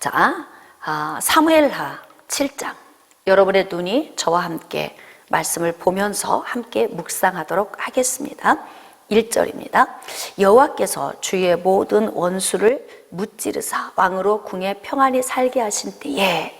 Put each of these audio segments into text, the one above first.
자, 사무엘하 7장. 여러분의 눈이 저와 함께 말씀을 보면서 함께 묵상하도록 하겠습니다. 1절입니다. 여호와께서 주의 모든 원수를 무찌르사 왕으로 궁에 평안히 살게 하신 때에,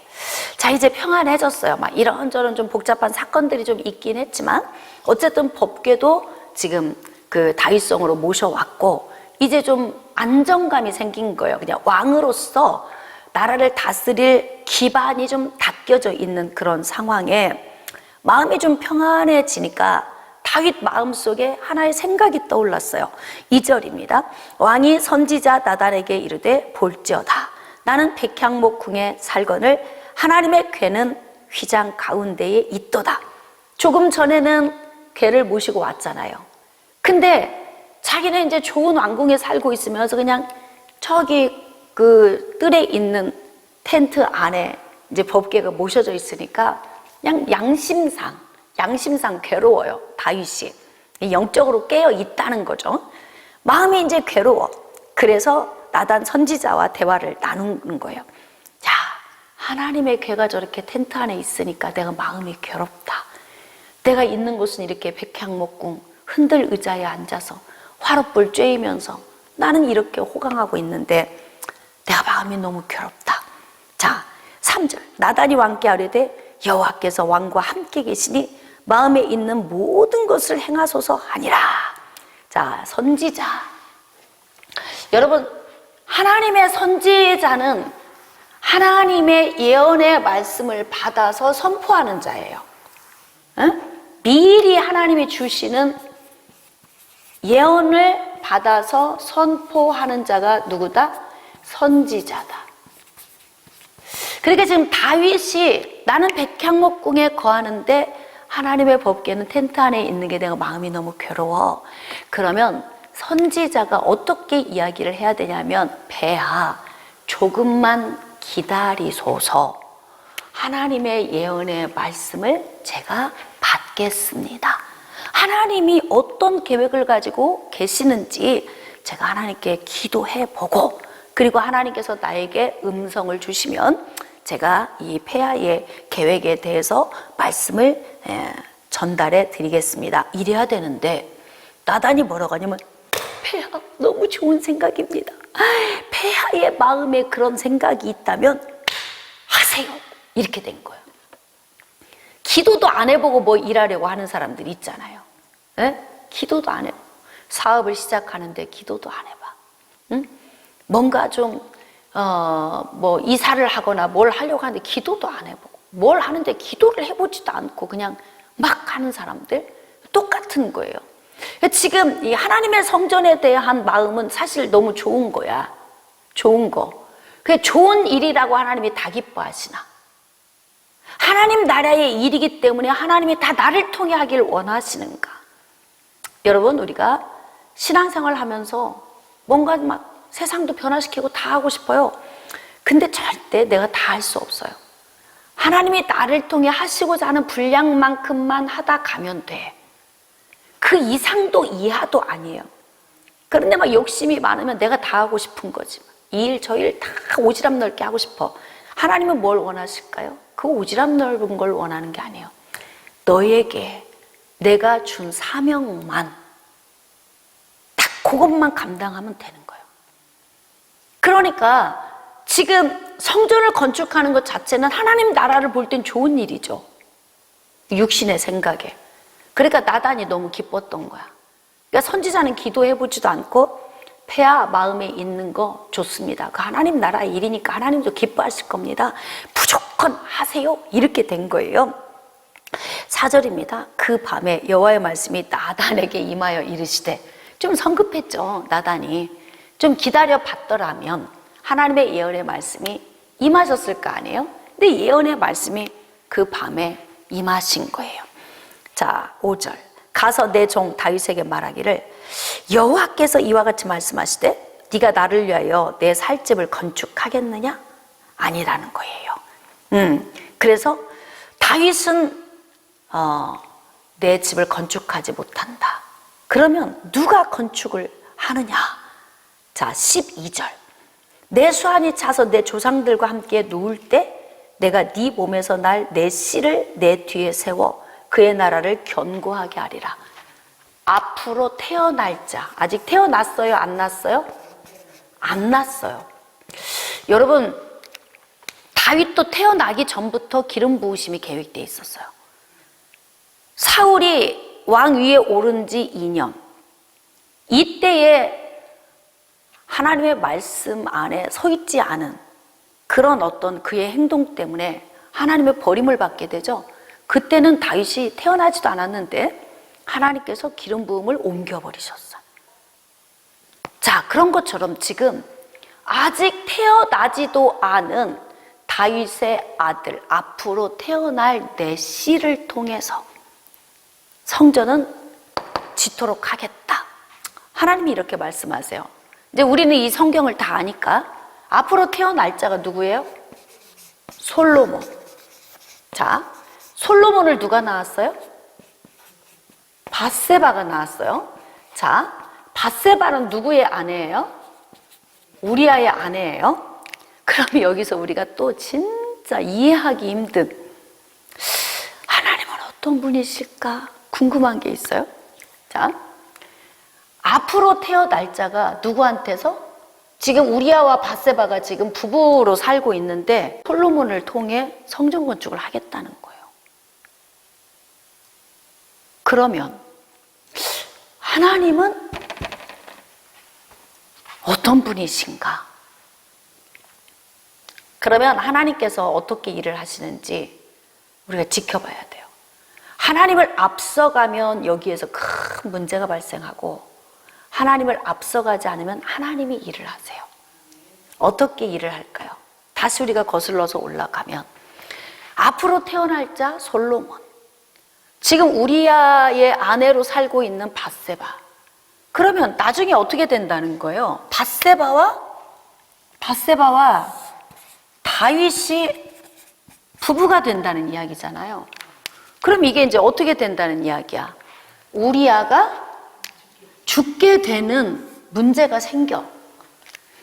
자, 이제 평안해졌어요. 막 이런저런 좀 복잡한 사건들이 좀 있긴 했지만 어쨌든 법궤도 지금 그 다윗성으로 모셔왔고 이제 좀 안정감이 생긴 거예요. 그냥 왕으로서 나라를 다스릴 기반이 좀 닦여져 있는 그런 상황에 마음이 좀 평안해지니까 다윗 마음속에 하나의 생각이 떠올랐어요. 2절입니다. 왕이 선지자 나단에게 이르되 볼지어다 나는 백향목 궁에 살거늘 하나님의 궤는 휘장 가운데에 있도다. 조금 전에는 궤를 모시고 왔잖아요. 근데 자기는 이제 좋은 왕궁에 살고 있으면서 그냥 저기 그 뜰에 있는 텐트 안에 이제 법궤가 모셔져 있으니까 그냥 양심상 괴로워요. 다윗이 영적으로 깨어 있다는 거죠. 마음이 이제 괴로워. 그래서 나단 선지자와 대화를 나누는 거예요. 자, 하나님의 궤가 저렇게 텐트 안에 있으니까 내가 마음이 괴롭다. 내가 있는 곳은 이렇게 백향목궁 흔들 의자에 앉아서 화롯불 쬐이면서 나는 이렇게 호강하고 있는데 내가 마음이 너무 괴롭다. 자, 3절. 나단이 왕께 아뢰되 여호와께서 왕과 함께 계시니 마음에 있는 모든 것을 행하소서 하니라. 자, 선지자. 여러분, 하나님의 선지자는 하나님의 예언의 말씀을 받아서 선포하는 자예요. 응? 미리 하나님이 주시는 예언을 받아서 선포하는 자가 누구다? 선지자다. 그러니까 지금 다윗이 나는 백향목궁에 거하는데 하나님의 법궤는 텐트 안에 있는 게 내가 마음이 너무 괴로워. 그러면 선지자가 어떻게 이야기를 해야 되냐면, 폐하 조금만 기다리소서. 하나님의 예언의 말씀을 제가 받겠습니다. 하나님이 어떤 계획을 가지고 계시는지 제가 하나님께 기도해 보고, 그리고 하나님께서 나에게 음성을 주시면 제가 이 폐하의 계획에 대해서 말씀을 전달해 드리겠습니다. 이래야 되는데 나단이 뭐라고 하냐면, 폐하 너무 좋은 생각입니다. 폐하의 마음에 그런 생각이 있다면 하세요. 이렇게 된 거예요. 기도도 안 해보고 뭐 일하려고 하는 사람들이 있잖아요. 에? 기도도 안 해보고 사업을 시작하는데 기도도 안 해봐. 응? 뭔가 좀 뭐 이사를 하거나 뭘 하려고 하는데 기도도 안 해보고, 뭘 하는데 기도를 해보지도 않고 그냥 막 하는 사람들 똑같은 거예요. 지금 이 하나님의 성전에 대한 마음은 사실 너무 좋은 거야. 좋은 거. 그게 좋은 일이라고 하나님이 다 기뻐하시나? 하나님 나라의 일이기 때문에 하나님이 다 나를 통해 하길 원하시는가? 여러분, 우리가 신앙생활 하면서 뭔가 막 세상도 변화시키고 다 하고 싶어요. 근데 절대 내가 다 할 수 없어요. 하나님이 나를 통해 하시고자 하는 분량만큼만 하다 가면 돼. 그 이상도 이하도 아니에요. 그런데 막 욕심이 많으면 내가 다 하고 싶은 거지. 이 일 저 일 다 오지랖 넓게 하고 싶어. 하나님은 뭘 원하실까요? 그 오지랖 넓은 걸 원하는 게 아니에요. 너에게 내가 준 사명만, 딱 그것만 감당하면 되는 거예요. 그러니까 지금 성전을 건축하는 것 자체는 하나님 나라를 볼 땐 좋은 일이죠. 육신의 생각에. 그러니까 나단이 너무 기뻤던 거야. 그러니까 선지자는 기도해보지도 않고, 폐하 마음에 있는 거 좋습니다. 그 하나님 나라의 일이니까 하나님도 기뻐하실 겁니다. 무조건 하세요. 이렇게 된 거예요. 4절입니다. 그 밤에 여호와의 말씀이 나단에게 임하여 이르시되, 좀 성급했죠. 나단이 좀 기다려 봤더라면 하나님의 예언의 말씀이 임하셨을 거 아니에요? 근데 예언의 말씀이 그 밤에 임하신 거예요. 자, 5절. 가서 내 종 다윗에게 말하기를 여호와께서 이와 같이 말씀하시되 네가 나를 위하여 내 살 집을 건축하겠느냐? 아니라는 거예요. 그래서 다윗은 내 집을 건축하지 못한다. 그러면 누가 건축을 하느냐? 자, 12절. 내 수완이 차서 내 조상들과 함께 누울 때 내가 네 몸에서 날 내 씨를 내 뒤에 세워 그의 나라를 견고하게 하리라. 앞으로 태어날 자. 아직 태어났어요? 안 났어요? 안 났어요. 여러분, 다윗도 태어나기 전부터 기름 부으심이 계획되어 있었어요. 사울이 왕 위에 오른 지 2년. 이때에 하나님의 말씀 안에 서 있지 않은 그런 어떤 그의 행동 때문에 하나님의 버림을 받게 되죠. 그때는 다윗이 태어나지도 않았는데 하나님께서 기름 부음을 옮겨버리셨어요. 자, 그런 것처럼 지금 아직 태어나지도 않은 다윗의 아들, 앞으로 태어날 내 씨를 통해서 성전은 지토록 하겠다. 하나님이 이렇게 말씀하세요. 이제 우리는 이 성경을 다 아니까 앞으로 태어날 자가 누구예요? 솔로몬. 자, 솔로몬을 누가 낳았어요? 밧세바가 낳았어요. 자, 밧세바는 누구의 아내예요? 우리아의 아내예요. 그럼 여기서 우리가 또 진짜 이해하기 힘든 하나님은 어떤 분이실까 궁금한 게 있어요. 자, 앞으로 태어날 자가 누구한테서? 지금 우리아와 밧세바가 지금 부부로 살고 있는데 솔로몬을 통해 성전 건축을 하겠다는 거예요. 그러면 하나님은 어떤 분이신가? 그러면 하나님께서 어떻게 일을 하시는지 우리가 지켜봐야 돼요. 하나님을 앞서가면 여기에서 큰 문제가 발생하고 하나님을 앞서가지 않으면 하나님이 일을 하세요. 어떻게 일을 할까요? 다시 우리가 거슬러서 올라가면 앞으로 태어날 자 솔로몬, 지금 우리아의 아내로 살고 있는 밧세바. 그러면 나중에 어떻게 된다는 거예요? 밧세바와 다윗이 부부가 된다는 이야기잖아요. 그럼 이게 이제 어떻게 된다는 이야기야? 우리아가 죽게 되는 문제가 생겨.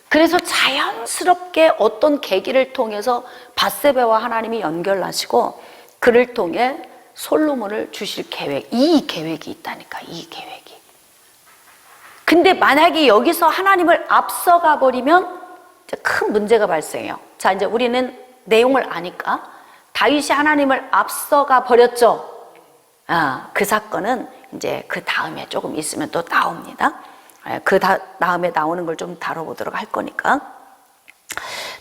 그래서 자연스럽게 어떤 계기를 통해서 밧세바와 하나님이 연결하시고 그를 통해 솔로몬을 주실 계획, 이 계획이 있다니까, 이 계획이. 근데 만약에 여기서 하나님을 앞서가 버리면 큰 문제가 발생해요. 자, 이제 우리는 내용을 아니까 다윗이 하나님을 앞서가 버렸죠. 그 사건은 이제 그 다음에 조금 있으면 또 나옵니다. 그 다음에 나오는 걸 좀 다뤄보도록 할 거니까.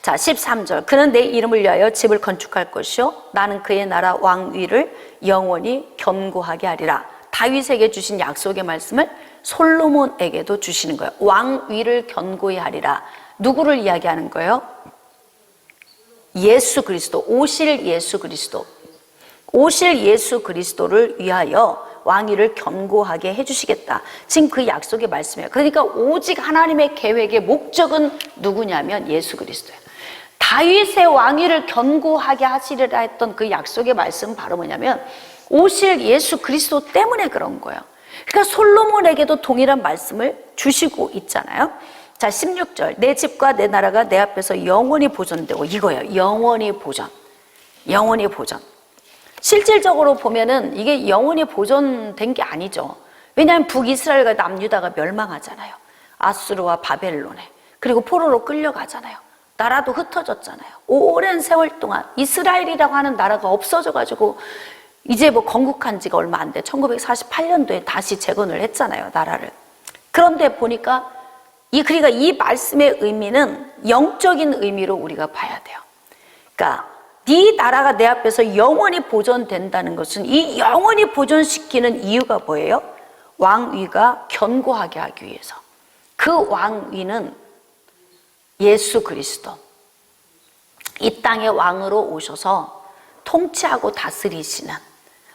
자, 13절. 그는 내 이름을 위하여 집을 건축할 것이요 나는 그의 나라 왕위를 영원히 견고하게 하리라. 다윗에게 주신 약속의 말씀을 솔로몬에게도 주시는 거예요. 왕위를 견고히 하리라. 누구를 이야기하는 거예요? 예수 그리스도, 오실 예수 그리스도. 오실 예수 그리스도를 위하여 왕위를 견고하게 해주시겠다. 지금 그 약속의 말씀이에요. 그러니까 오직 하나님의 계획의 목적은 누구냐면 예수 그리스도예요. 다윗의 왕위를 견고하게 하시리라 했던 그 약속의 말씀은 바로 뭐냐면 오실 예수 그리스도 때문에 그런 거예요. 그러니까 솔로몬에게도 동일한 말씀을 주시고 있잖아요. 자, 16절. 내 집과 내 나라가 내 앞에서 영원히 보존되고, 이거예요. 영원히 보존. 영원히 보존. 실질적으로 보면은 이게 영원히 보존된 게 아니죠. 왜냐하면 북이스라엘과 남유다가 멸망하잖아요. 아수르와 바벨론에. 그리고 포로로 끌려가잖아요. 나라도 흩어졌잖아요. 오랜 세월 동안 이스라엘이라고 하는 나라가 없어져가지고 이제 뭐 건국한 지가 얼마 안 돼. 1948년도에 다시 재건을 했잖아요, 나라를. 그런데 보니까 그러니까 이 말씀의 의미는 영적인 의미로 우리가 봐야 돼요. 그러니까 네 나라가 내 앞에서 영원히 보존된다는 것은 이 영원히 보존시키는 이유가 뭐예요? 왕위가 견고하게 하기 위해서. 그 왕위는 예수 그리스도. 이 땅의 왕으로 오셔서 통치하고 다스리시는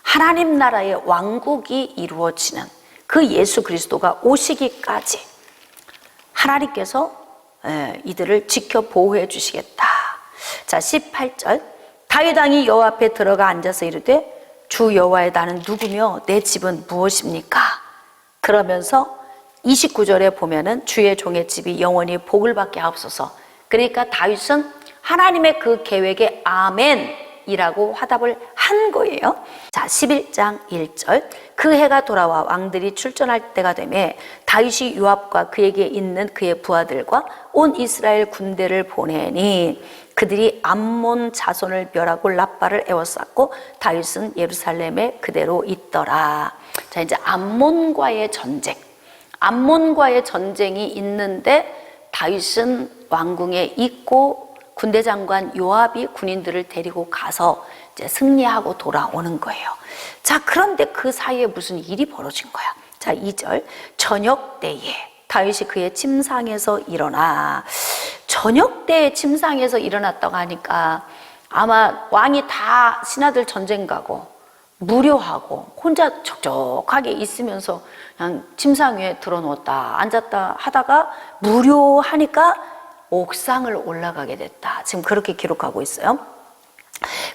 하나님 나라의 왕국이 이루어지는 그 예수 그리스도가 오시기까지 하나님께서 이들을 지켜 보호해 주시겠다. 자, 18절. 다윗 왕이 여호와 앞에 들어가 앉아서 이르되 주 여호와의 나는 누구며 내 집은 무엇입니까? 그러면서 29절에 보면은 주의 종의 집이 영원히 복을 받게 하옵소서. 그러니까 다윗은 하나님의 그 계획에 아멘이라고 화답을 한 거예요. 자, 11장 1절. 그 해가 돌아와 왕들이 출전할 때가 되매 다윗이 요압과 그에게 있는 그의 부하들과 온 이스라엘 군대를 보내니 그들이 암몬 자손을 멸하고 라빠를 에워쌌고 다윗은 예루살렘에 그대로 있더라. 자, 이제 암몬과의 전쟁. 암몬과의 전쟁이 있는데 다윗은 왕궁에 있고 군대 장관 요압이 군인들을 데리고 가서 이제 승리하고 돌아오는 거예요. 자, 그런데 그 사이에 무슨 일이 벌어진 거야. 자, 2절. 저녁 때에 다윗이 그의 침상에서 일어나. 저녁 때에 침상에서 일어났다고 하니까 아마 왕이 다 신하들 전쟁 가고 무료하고 혼자 촉촉하게 있으면서 그냥 침상 위에 들어놓았다 앉았다 하다가 무료하니까 옥상을 올라가게 됐다. 지금 그렇게 기록하고 있어요.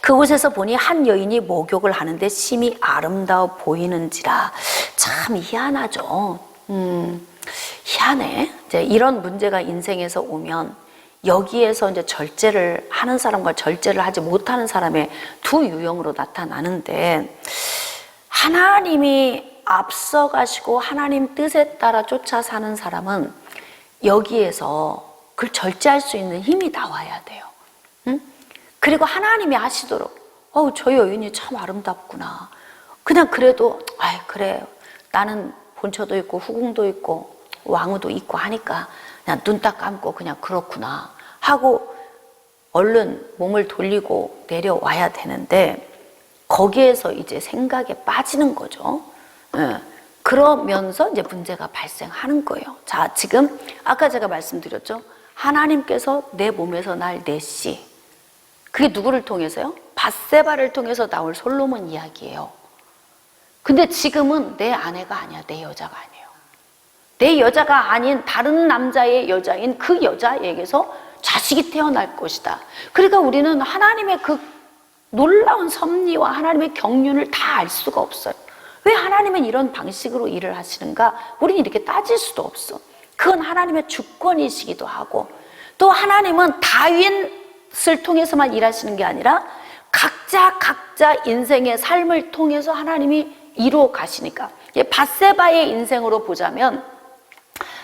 그곳에서 보니 한 여인이 목욕을 하는데 심히 아름다워 보이는지라. 참 희한하죠. 희한해. 이제 이런 문제가 인생에서 오면 여기에서 이제 절제를 하는 사람과 절제를 하지 못하는 사람의 두 유형으로 나타나는데, 하나님이 앞서가시고 하나님 뜻에 따라 쫓아 사는 사람은 여기에서 그걸 절제할 수 있는 힘이 나와야 돼요. 응? 그리고 하나님이 하시도록 저 여인이 참 아름답구나. 그냥 그래도 그래 나는 본처도 있고 후궁도 있고 왕후도 있고 하니까 그냥 눈 딱 감고 그냥 그렇구나 하고 얼른 몸을 돌리고 내려와야 되는데 거기에서 이제 생각에 빠지는 거죠. 그러면서 이제 문제가 발생하는 거예요. 자, 지금 아까 제가 말씀드렸죠. 하나님께서 내 몸에서 날 내시, 그게 누구를 통해서요? 밧세바를 통해서 나올 솔로몬 이야기예요. 근데 지금은 내 아내가 아니야. 내 여자가 아니에요. 내 여자가 아닌 다른 남자의 여자인 그 여자에게서 자식이 태어날 것이다. 그러니까 우리는 하나님의 그 놀라운 섭리와 하나님의 경륜을 다 알 수가 없어요. 왜 하나님은 이런 방식으로 일을 하시는가? 우리는 이렇게 따질 수도 없어. 그건 하나님의 주권이시기도 하고, 또 하나님은 다윗을 통해서만 일하시는 게 아니라 각자 인생의 삶을 통해서 하나님이 이루어 가시니까. 밧세바의 인생으로 보자면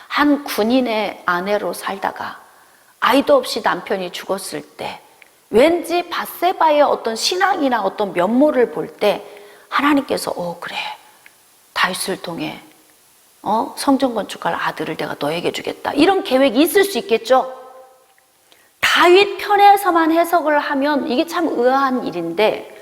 한 군인의 아내로 살다가 아이도 없이 남편이 죽었을 때 왠지 밧세바의 어떤 신앙이나 어떤 면모를 볼 때 하나님께서 그래 다윗을 통해 성전 건축할 아들을 내가 너에게 주겠다, 이런 계획이 있을 수 있겠죠. 다윗 편에서만 해석을 하면 이게 참 의아한 일인데,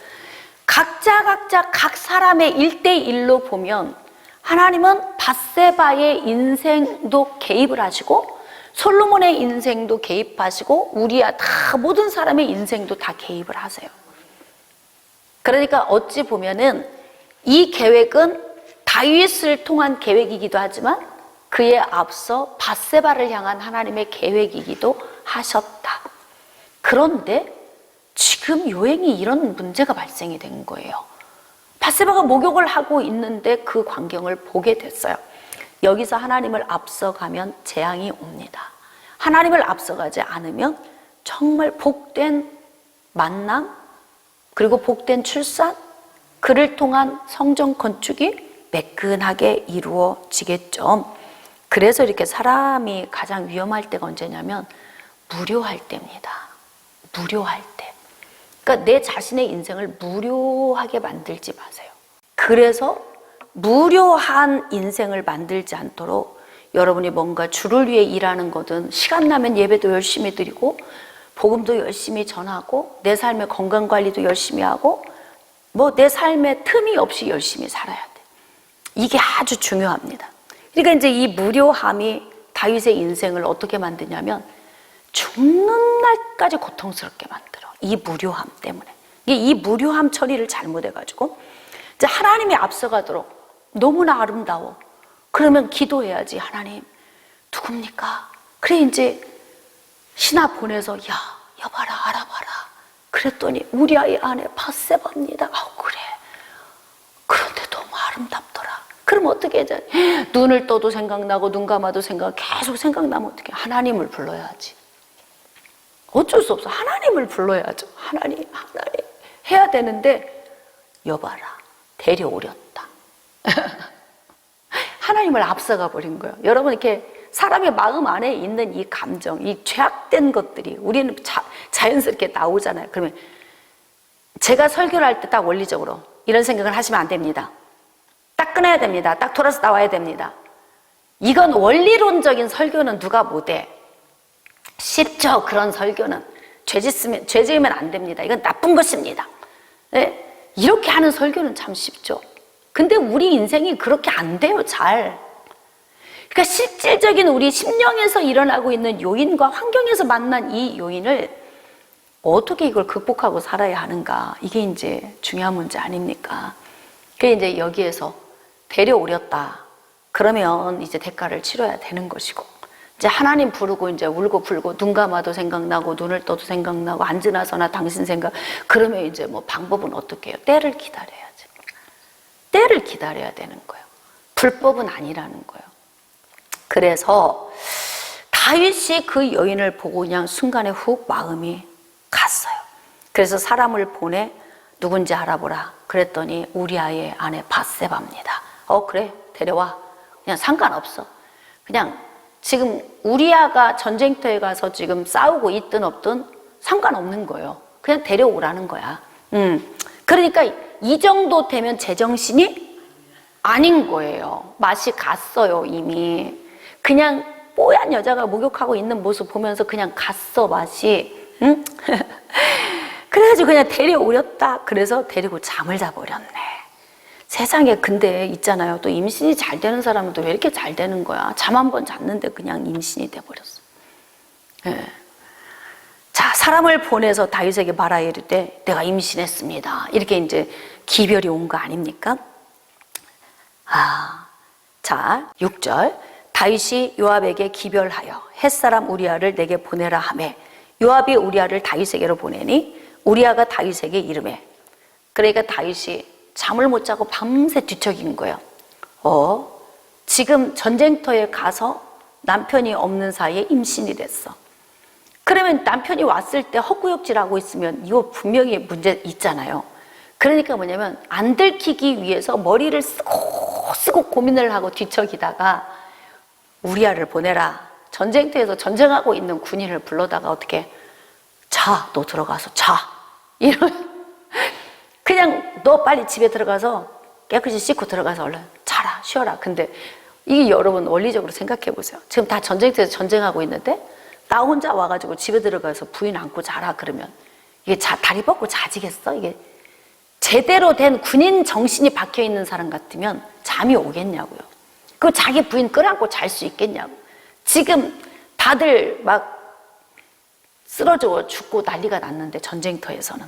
각자 각 사람의 1대1로 보면 하나님은 밧세바의 인생도 개입을 하시고 솔로몬의 인생도 개입하시고 우리야 다 모든 사람의 인생도 다 개입을 하세요. 그러니까 어찌 보면은 이 계획은 다윗을 통한 계획이기도 하지만 그에 앞서 밧세바를 향한 하나님의 계획이기도 하셨다. 그런데 지금 요행이 이런 문제가 발생이 된 거예요. 밧세바가 목욕을 하고 있는데 그 광경을 보게 됐어요. 여기서 하나님을 앞서가면 재앙이 옵니다. 하나님을 앞서가지 않으면 정말 복된 만남, 그리고 복된 출산, 그를 통한 성전 건축이 매끈하게 이루어지겠죠. 그래서 이렇게 사람이 가장 위험할 때가 언제냐면 무료할 때입니다. 무료할 때. 그러니까 내 자신의 인생을 무료하게 만들지 마세요. 그래서 무료한 인생을 만들지 않도록 여러분이 뭔가 주를 위해 일하는 거든, 시간 나면 예배도 열심히 드리고 복음도 열심히 전하고 내 삶의 건강관리도 열심히 하고 내 삶에 틈이 없이 열심히 살아야 돼. 이게 아주 중요합니다. 그러니까 이제 이 무료함이 다윗의 인생을 어떻게 만드냐면 죽는 날까지 고통스럽게 만들어. 이 무료함 때문에. 이 무료함 처리를 잘못해가지고 이제 하나님이 앞서가도록 너무나 아름다워. 그러면 기도해야지. 하나님 누굽니까? 그래 이제 신하 보내서 여봐라 알아봐라. 그랬더니 우리 아이 아내 밧세바입니다. 그래. 그런데 너무 아름답더라. 그럼 어떻게 해야 눈을 떠도 생각나고 눈 감아도 계속 생각나면 어떻게? 하나님을 불러야지. 어쩔 수 없어. 하나님을 불러야죠. 하나님 해야 되는데 여봐라, 데려오렸다. 하나님을 앞서가 버린 거예요. 여러분, 이렇게 사람의 마음 안에 있는 이 감정, 이 죄악된 것들이 우리는 자연스럽게 나오잖아요. 그러면 제가 설교를 할 때 딱 원리적으로 이런 생각을 하시면 안 됩니다. 딱 끊어야 됩니다. 딱 돌아서 나와야 됩니다. 이건 원리론적인 설교는 누가 못해. 쉽죠. 그런 설교는 죄 지으면 안 됩니다. 이건 나쁜 것입니다. 네? 이렇게 하는 설교는 참 쉽죠. 근데 우리 인생이 그렇게 안 돼요, 잘. 그러니까 실질적인 우리 심령에서 일어나고 있는 요인과 환경에서 만난 이 요인을 어떻게 이걸 극복하고 살아야 하는가, 이게 이제 중요한 문제 아닙니까? 그게 이제 여기에서 데려오렸다. 그러면 이제 대가를 치러야 되는 것이고, 이제 하나님 부르고 이제 울고 불고 눈 감아도 생각나고 눈을 떠도 생각나고 앉으나 서나 당신 생각, 그러면 이제 뭐 방법은 어떻게 해요? 때를 기다려야지. 때를 기다려야 되는 거예요. 불법은 아니라는 거예요. 그래서 다윗이 그 여인을 보고 그냥 순간에 훅 마음이 갔어요. 그래서 사람을 보내 누군지 알아보라. 그랬더니 우리아의 아내 밧세바입니다. 그래, 데려와. 그냥 상관없어. 그냥 지금 우리아가 전쟁터에 가서 지금 싸우고 있든 없든 상관없는 거예요. 그냥 데려오라는 거야. 그러니까 이 정도 되면 제정신이 아닌 거예요. 맛이 갔어요, 이미. 그냥 뽀얀 여자가 목욕하고 있는 모습 보면서 그냥 갔어, 맛이. 응? 그래가지고 그냥 데려오렸다. 그래서 데리고 잠을 자버렸네. 세상에 근데 있잖아요. 또 임신이 잘 되는 사람은 또 왜 이렇게 잘 되는 거야? 잠 한 번 잤는데 그냥 임신이 돼버렸어. 네. 자, 사람을 보내서 다윗에게 말하여 이르되 내가 임신했습니다. 이렇게 이제 기별이 온 거 아닙니까? 자, 6절. 다윗이 요압에게 기별하여 햇사람 우리아를 내게 보내라 하매 요압이 우리아를 다윗에게로 보내니 우리아가 다윗에게 이르매. 그러니까 다윗이 잠을 못 자고 밤새 뒤척인 거예요. 지금 전쟁터에 가서 남편이 없는 사이에 임신이 됐어. 그러면 남편이 왔을 때 헛구역질하고 있으면 이거 분명히 문제 있잖아요. 그러니까 뭐냐면 안 들키기 위해서 머리를 쓰고 고민을 하고 뒤척이다가 우리아를 보내라. 전쟁터에서 전쟁하고 있는 군인을 불러다가 어떻게, 자, 너 들어가서 자. 이런, 그냥 너 빨리 집에 들어가서 깨끗이 씻고 들어가서 얼른 자라, 쉬어라. 근데 이게 여러분 원리적으로 생각해 보세요. 지금 다 전쟁터에서 전쟁하고 있는데 나 혼자 와가지고 집에 들어가서 부인 안고 자라 그러면 이게 다리 뻗고 자지겠어? 이게 제대로 된 군인 정신이 박혀 있는 사람 같으면 잠이 오겠냐고요. 그 자기 부인 끌어안고 잘 수 있겠냐고. 지금 다들 막 쓰러져 죽고 난리가 났는데 전쟁터에서는.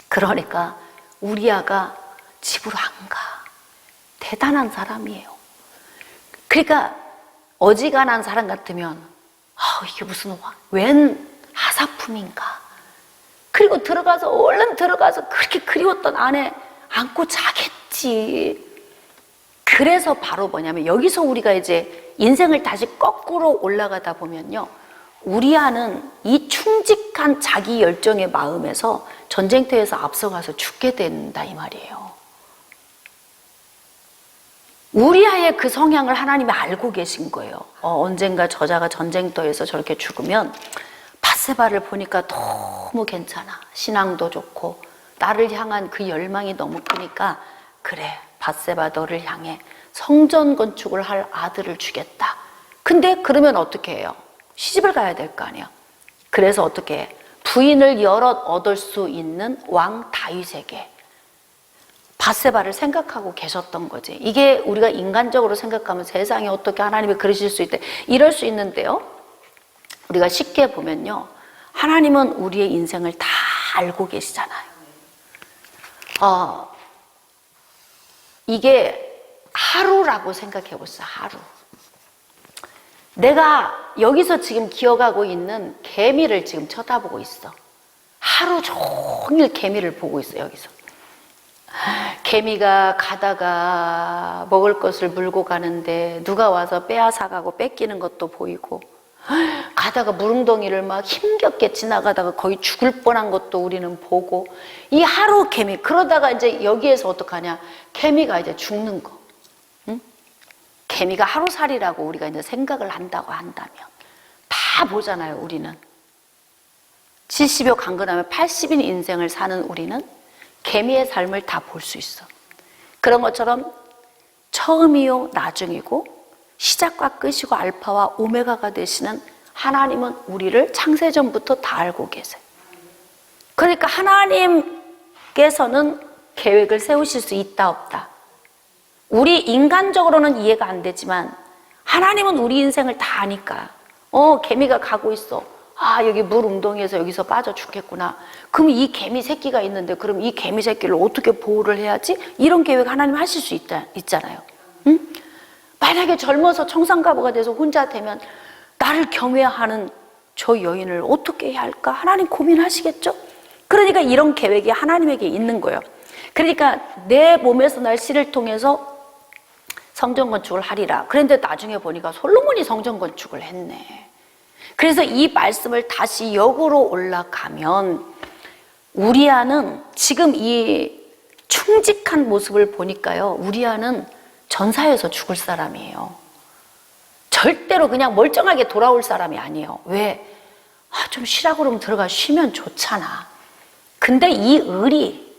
그러니까 우리아가 집으로 안 가. 대단한 사람이에요. 그러니까 어지간한 사람 같으면 이게 무슨 웬 하사품인가. 그리고 들어가서 얼른 들어가서 그렇게 그리웠던 아내 안고 자겠지. 그래서 바로 뭐냐면 여기서 우리가 이제 인생을 다시 거꾸로 올라가다 보면요, 우리아는 이 충직한 자기 열정의 마음에서 전쟁터에서 앞서가서 죽게 된다 이 말이에요. 우리아의 그 성향을 하나님이 알고 계신 거예요. 언젠가 저자가 전쟁터에서 저렇게 죽으면 밧세바를 보니까 너무 괜찮아. 신앙도 좋고 나를 향한 그 열망이 너무 크니까 그래, 밧세바 너를 향해 성전 건축을 할 아들을 주겠다. 근데 그러면 어떻게 해요? 시집을 가야 될 거 아니야. 그래서 어떻게 해? 부인을 여럿 얻을 수 있는 왕 다윗에게 밧세바를 생각하고 계셨던 거지. 이게 우리가 인간적으로 생각하면 세상에 어떻게 하나님이 그러실 수 있대, 이럴 수 있는데요, 우리가 쉽게 보면요, 하나님은 우리의 인생을 다 알고 계시잖아요. 이게 하루라고 생각해 보세요. 하루. 내가 여기서 지금 기어가고 있는 개미를 지금 쳐다보고 있어. 하루 종일 개미를 보고 있어. 여기서 개미가 가다가 먹을 것을 물고 가는데 누가 와서 빼앗아가고 뺏기는 것도 보이고, 가다가 물웅덩이를 막 힘겹게 지나가다가 거의 죽을 뻔한 것도 우리는 보고, 이 하루 개미, 그러다가 이제 여기에서 어떡하냐, 개미가 이제 죽는 거. 응? 개미가 하루살이라고 우리가 이제 생각을 한다고 한다면 다 보잖아요. 우리는 70여 강건하면 80인 인생을 사는 우리는 개미의 삶을 다 볼 수 있어. 그런 것처럼 처음이요 나중이고 시작과 끝이고 알파와 오메가가 되시는 하나님은 우리를 창세전부터 다 알고 계세요. 그러니까 하나님께서는 계획을 세우실 수 있다 없다, 우리 인간적으로는 이해가 안 되지만 하나님은 우리 인생을 다 아니까, 개미가 가고 있어. 아, 여기 물 웅덩이에서 여기서 빠져 죽겠구나. 그럼 이 개미 새끼가 있는데 그럼 이 개미 새끼를 어떻게 보호를 해야지? 이런 계획 하나님 하실 수 있잖아요. 응? 만약에 젊어서 청산가부가 돼서 혼자 되면 나를 경외하는 저 여인을 어떻게 해야 할까? 하나님 고민하시겠죠? 그러니까 이런 계획이 하나님에게 있는 거예요. 그러니까 내 몸에서 날 씨를 통해서 성전 건축을 하리라. 그런데 나중에 보니까 솔로몬이 성전 건축을 했네. 그래서 이 말씀을 다시 역으로 올라가면 우리아는 지금 이 충직한 모습을 보니까요, 우리아는 전사에서 죽을 사람이에요. 절대로 그냥 멀쩡하게 돌아올 사람이 아니에요. 왜? 좀 쉬라고 그러면 들어가 쉬면 좋잖아. 근데 이 의리,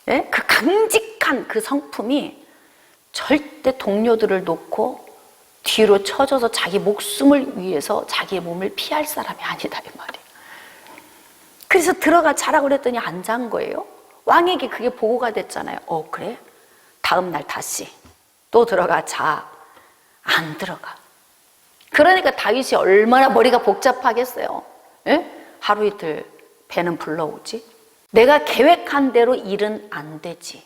그 강직한 그 성품이 절대 동료들을 놓고 뒤로 쳐져서 자기 목숨을 위해서 자기의 몸을 피할 사람이 아니다, 이 말이에요. 그래서 들어가 자라고 그랬더니 안 잔 거예요. 왕에게 그게 보고가 됐잖아요. 그래? 다음 날 다시 또 들어가 자. 안 들어가. 그러니까 다윗이 얼마나 머리가 복잡하겠어요. 하루 이틀 배는 불러오지, 내가 계획한 대로 일은 안 되지.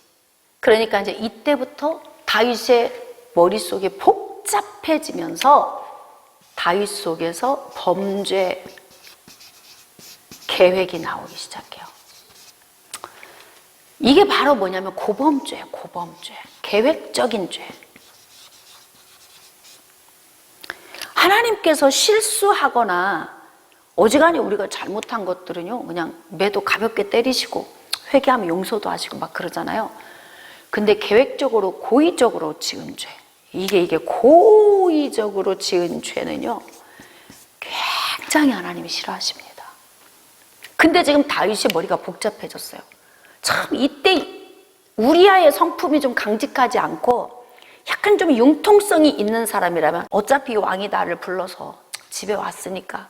그러니까 이제 이때부터 다윗의 머릿속에 복잡해지면서 다윗 속에서 범죄 계획이 나오기 시작해요. 이게 바로 뭐냐면 고범죄예요. 고범죄, 계획적인 죄. 하나님께서 실수하거나 어지간히 우리가 잘못한 것들은요, 그냥 매도 가볍게 때리시고 회개하면 용서도 하시고 막 그러잖아요. 근데 계획적으로 고의적으로 지은 죄, 이게 고의적으로 지은 죄는요 굉장히 하나님이 싫어하십니다. 근데 지금 다윗이 머리가 복잡해졌어요. 참 이때 우리아의 성품이 좀 강직하지 않고 약간 좀 융통성이 있는 사람이라면 어차피 왕이 나를 불러서 집에 왔으니까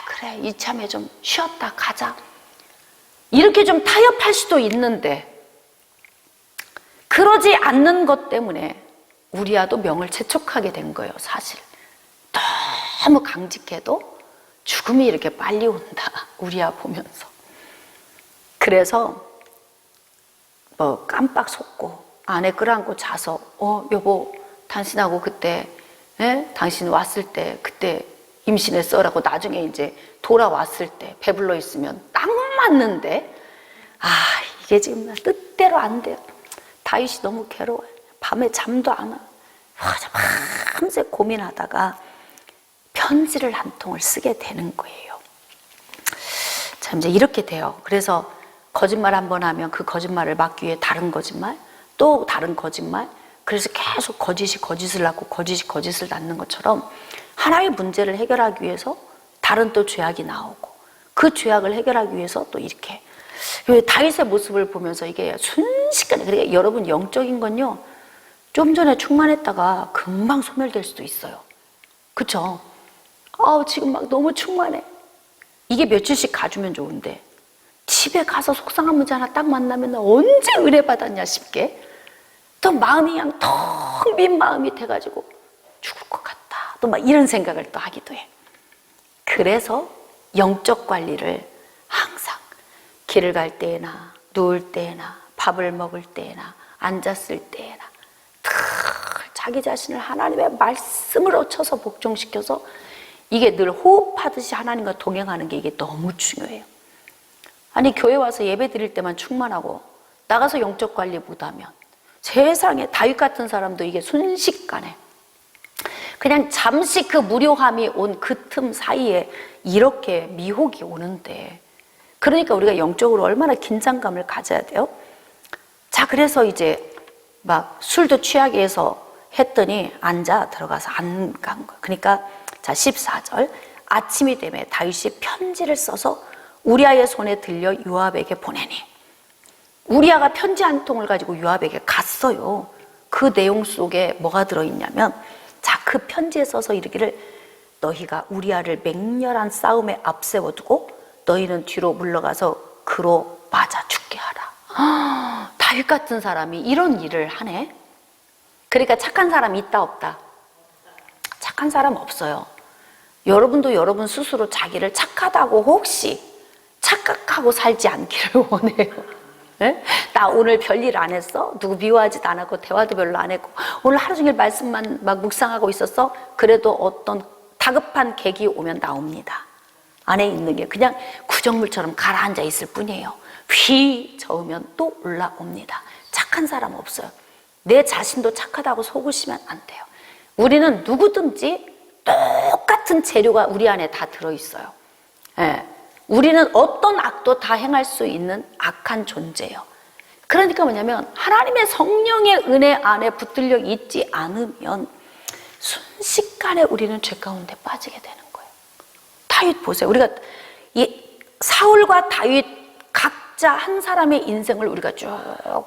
그래 이참에 좀 쉬었다 가자, 이렇게 좀 타협할 수도 있는데, 그러지 않는 것 때문에 우리아도 명을 재촉하게 된 거예요. 사실 너무 강직해도 죽음이 이렇게 빨리 온다, 우리아 보면서. 그래서 뭐 깜빡 속고 아내 끌어안고 자서 여보 당신하고 그때 당신 왔을 때 그때 임신했어라고 나중에 이제 돌아왔을 때 배불러 있으면 딱 맞는데 이게 지금 뜻대로 안 돼요. 다윗이 너무 괴로워요. 밤에 잠도 안 와. 밤새 고민하다가 편지를 한 통을 쓰게 되는 거예요. 자, 이제 이렇게 돼요. 그래서 거짓말 한번 하면 그 거짓말을 막기 위해 다른 거짓말, 또 다른 거짓말, 그래서 계속 거짓이 거짓을 낳고 거짓이 거짓을 낳는 것처럼 하나의 문제를 해결하기 위해서 다른 또 죄악이 나오고, 그 죄악을 해결하기 위해서 또 이렇게, 다윗의 모습을 보면서 이게 순식간에, 그러니까 여러분 영적인 건요 좀 전에 충만했다가 금방 소멸될 수도 있어요. 그쵸? 지금 막 너무 충만해. 이게 며칠씩 가주면 좋은데 집에 가서 속상한 문제 하나 딱 만나면 언제 의뢰받았냐 싶게 또 마음이 그냥 텅 빈 마음이 돼가지고 죽을 것 같다, 또 막 이런 생각을 또 하기도 해. 그래서 영적 관리를 항상 길을 갈 때나 누울 때나 밥을 먹을 때나 앉았을 때나 늘 자기 자신을 하나님의 말씀으로 쳐서 복종시켜서, 이게 늘 호흡하듯이 하나님과 동행하는 게 이게 너무 중요해요. 아니 교회 와서 예배 드릴 때만 충만하고 나가서 영적 관리 못하면 세상에 다윗 같은 사람도 이게 순식간에 그냥 잠시 그 무료함이 온 그 틈 사이에 이렇게 미혹이 오는데, 그러니까 우리가 영적으로 얼마나 긴장감을 가져야 돼요? 자, 그래서 이제 막 술도 취하게 해서 했더니 앉아 들어가서 안 간 거예요. 그러니까 자, 14절. 아침이 되매 다윗이 편지를 써서 우리아의 손에 들려 요압에게 보내니, 우리아가 편지 한 통을 가지고 요압에게 갔어요. 그 내용 속에 뭐가 들어있냐면, 자, 그 편지에 써서 이르기를 너희가 우리아를 맹렬한 싸움에 앞세워두고 너희는 뒤로 물러가서 그로 맞아 죽게 하라. 다윗 같은 사람이 이런 일을 하네. 그러니까 착한 사람이 있다 없다? 착한 사람 없어요. 여러분도 여러분 스스로 자기를 착하다고 혹시 착각하고 살지 않기를 원해요. 네? 나 오늘 별일 안 했어? 누구 미워하지도 않았고 대화도 별로 안 했고 오늘 하루 종일 말씀만 막 묵상하고 있었어? 그래도 어떤 다급한 계기 오면 나옵니다. 안에 있는 게 그냥 구정물처럼 가라앉아 있을 뿐이에요. 휘 저으면 또 올라옵니다. 착한 사람 없어요. 내 자신도 착하다고 속으시면 안 돼요. 우리는 누구든지 똑같은 재료가 우리 안에 다 들어있어요. 예. 우리는 어떤 악도 다 행할 수 있는 악한 존재예요. 그러니까 뭐냐면 하나님의 성령의 은혜 안에 붙들려 있지 않으면 순식간에 우리는 죄 가운데 빠지게 되는 거예요. 다윗 보세요. 우리가 이 사울과 다윗 각자 한 사람의 인생을 우리가 쭉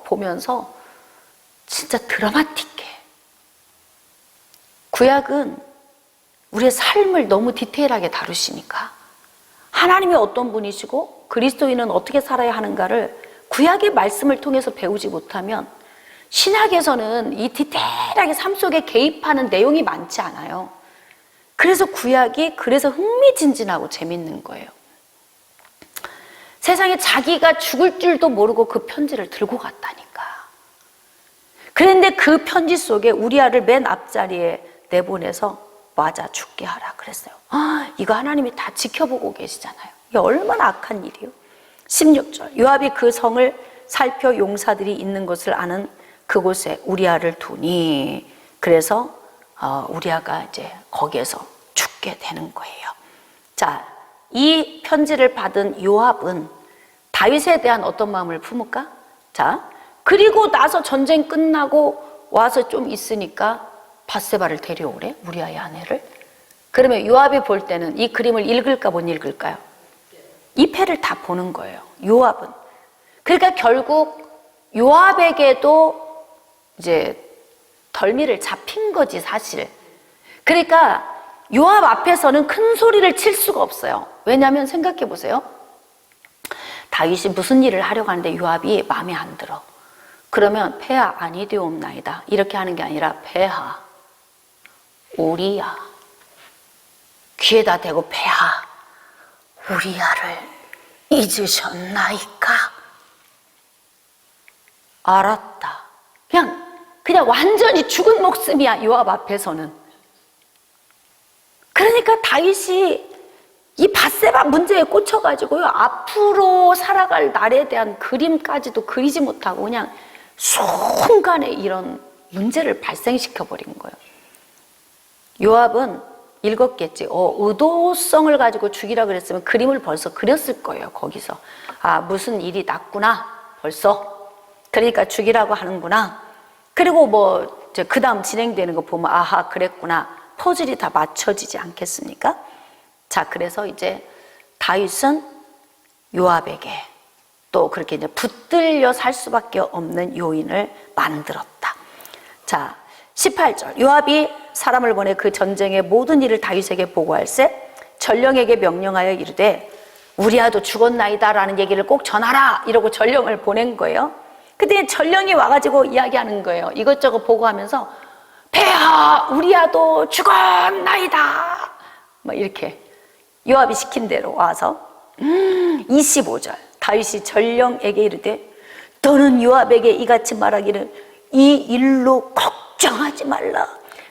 보면서 진짜 드라마틱해. 구약은 우리의 삶을 너무 디테일하게 다루시니까 하나님이 어떤 분이시고 그리스도인은 어떻게 살아야 하는가를 구약의 말씀을 통해서 배우지 못하면 신약에서는 이 디테일하게 삶 속에 개입하는 내용이 많지 않아요. 그래서 구약이 그래서 흥미진진하고 재밌는 거예요. 세상에 자기가 죽을 줄도 모르고 그 편지를 들고 갔다니까. 그런데 그 편지 속에 우리아를 맨 앞자리에 내보내서 맞아 죽게 하라 그랬어요. 이거 하나님이 다 지켜보고 계시잖아요. 이게 얼마나 악한 일이에요. 16절. 요압이 그 성을 살펴 용사들이 있는 것을 아는 그곳에 우리아를 두니, 그래서 우리아가 이제 거기에서 죽게 되는 거예요. 자, 이 편지를 받은 요압은 다윗에 대한 어떤 마음을 품을까? 자, 그리고 나서 전쟁 끝나고 와서 좀 있으니까 밧세바를 데려오래, 우리아의 아내를. 그러면 요압이 볼 때는 이 그림을 읽을까 못 읽을까요? 이 패를 다 보는 거예요, 요압은. 그러니까 결국 요압에게도 이제 덜미를 잡힌 거지, 사실. 그러니까 요압 앞에서는 큰 소리를 칠 수가 없어요. 왜냐하면 생각해 보세요. 다윗이 무슨 일을 하려고 하는데 요압이 마음에 안 들어. 그러면 폐하 아니되옵나이다 이렇게 하는 게 아니라 폐하 우리야, 귀에다 대고 폐하 우리야를 잊으셨나이까? 알았다. 그냥 완전히 죽은 목숨이야, 요압 앞에서는. 그러니까 다윗이 이 밧세바 문제에 꽂혀가지고요, 앞으로 살아갈 날에 대한 그림까지도 그리지 못하고 그냥 순간에 이런 문제를 발생시켜버린 거예요. 요압은 읽었겠지. 의도성을 가지고 죽이라 그랬으면 그림을 벌써 그렸을 거예요, 거기서. 무슨 일이 났구나, 벌써. 그러니까 죽이라고 하는구나. 그리고 그 다음 진행되는 거 보면, 아하, 그랬구나. 퍼즐이 다 맞춰지지 않겠습니까? 자, 그래서 이제 다윗은 요압에게 또 그렇게 이제 붙들려 살 수밖에 없는 요인을 만들었다. 자, 18절. 요압이 사람을 보내 그 전쟁의 모든 일을 다윗에게 보고할세 전령에게 명령하여 이르되 우리아도 죽었나이다 라는 얘기를 꼭 전하라 이러고 전령을 보낸 거예요. 근데 전령이 와가지고 이야기하는 거예요. 이것저것 보고하면서 폐하 우리아도 죽었나이다 막 이렇게 요압이 시킨 대로 와서 25절. 다윗이 전령에게 이르되 너는 요압에게 이같이 말하기를 이 일로 걱정하지 말라.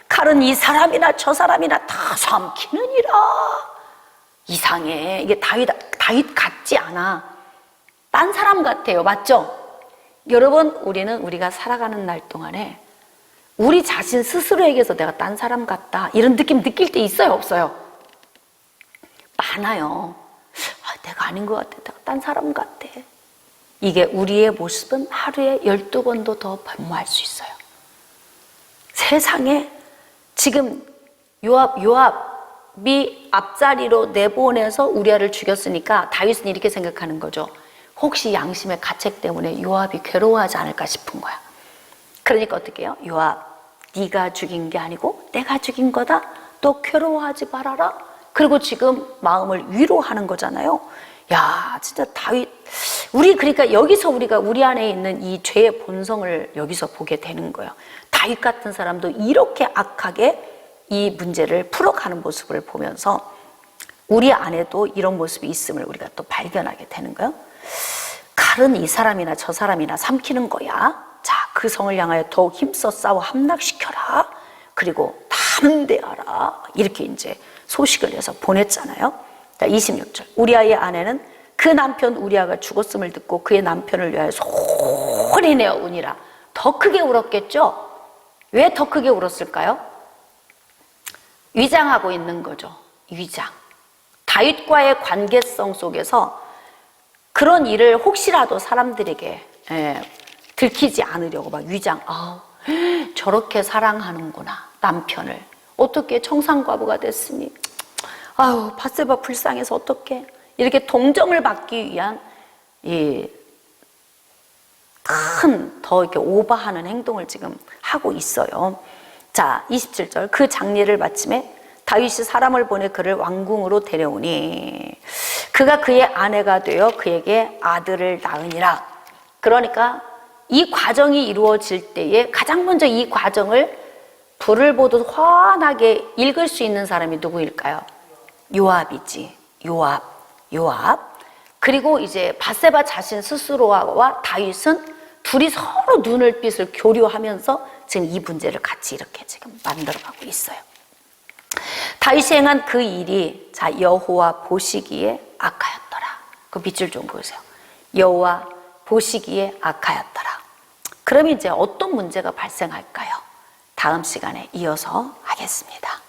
칼은 이 사람이나 저 사람이나 다 삼키느니라. 이상해. 이게 다윗 같지 않아. 딴 사람 같아요. 맞죠? 여러분, 우리가 살아가는 날 동안에 우리 자신 스스로에게서 내가 딴 사람 같다 이런 느낌 느낄 때 있어요, 없어요? 많아요. 내가 아닌 것 같아. 내가 딴 사람 같아. 이게 우리의 모습은 하루에 12번도 더 변모할 수 있어요. 세상에 지금 요압이 앞자리로 내보내서 우리아를 죽였으니까 다윗은 이렇게 생각하는 거죠. 혹시 양심의 가책 때문에 요압이 괴로워하지 않을까 싶은 거야. 그러니까 어떻게 해요? 요압, 네가 죽인 게 아니고 내가 죽인 거다. 너 괴로워하지 말아라. 그리고 지금 마음을 위로하는 거잖아요. 야, 진짜 다윗, 그러니까 여기서 우리가 우리 안에 있는 이 죄의 본성을 여기서 보게 되는 거예요. 다윗 같은 사람도 이렇게 악하게 이 문제를 풀어가는 모습을 보면서 우리 안에도 이런 모습이 있음을 우리가 또 발견하게 되는 거예요. 칼은 이 사람이나 저 사람이나 삼키는 거야. 자, 그 성을 향하여 더욱 힘써 싸워 함락시켜라. 그리고 담대하라. 이렇게 이제 소식을 내서 보냈잖아요. 자, 26절. 우리아의 아내는 그 남편 우리아가 죽었음을 듣고 그의 남편을 위하여 소리내어 우니라. 더 크게 울었겠죠? 왜 더 크게 울었을까요? 위장하고 있는 거죠. 위장. 다윗과의 관계성 속에서 그런 일을 혹시라도 사람들에게 들키지 않으려고 막 위장. 저렇게 사랑하는구나 남편을. 어떻게 청산과부가 됐으니 밧세바 불쌍해서 어떻게 이렇게 동정을 받기 위한 더 이렇게 오버하는 행동을 지금 하고 있어요. 자, 27절. 그 장례를 마침에 다윗이 사람을 보내 그를 왕궁으로 데려오니 그가 그의 아내가 되어 그에게 아들을 낳으니라. 그러니까 이 과정이 이루어질 때에 가장 먼저 이 과정을 불을 보듯 환하게 읽을 수 있는 사람이 누구일까요? 요압이지. 요압. 그리고 이제 밧세바 자신 스스로와 다윗은 둘이 서로 눈을 빛을 교류하면서 지금 이 문제를 같이 이렇게 지금 만들어가고 있어요. 다윗이 행한 그 일이 자 여호와 보시기에 악하였더라. 그 밑줄 좀 보세요. 여호와 보시기에 악하였더라. 그럼 이제 어떤 문제가 발생할까요? 다음 시간에 이어서 하겠습니다.